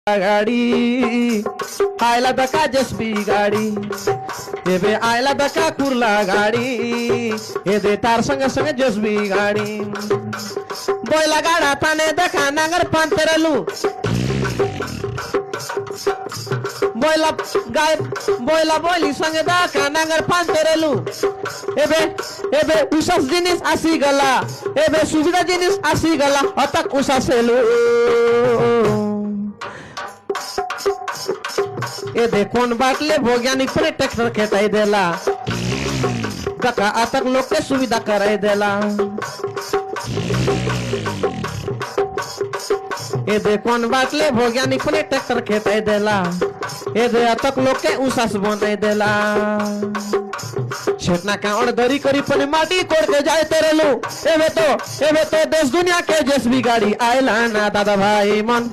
गाडी आयला बका जसबी गाडी एबे आयला बका कुर्ला गाडी ए दे तार संग संग जसबी गाडी बोयला गाडा पाने देखा नांगर पांतरलू बोयला गाय बोयला बोली संग देखा नांगर पांतरलू एबे एबे उसास जिनिस आसी गला एबे सुविधा जिनिस आसी गला अतक उसासेलू ए दे कोण बाटले वैज्ञानिक पण ट्रॅक्टर खेटाई देला काका आता लोक के सुविधा कराई देला ए दे कोण बाटले वैज्ञानिक पण ट्रॅक्टर खेटाई देला ए दे आता लोक के उसास बनाई देला छेटना का और दरी करी पण माटी कोड़ के जाए तेरे लो एबे तो देश दुनिया के जेसबी गाड़ी आइला ना दादा भाई मन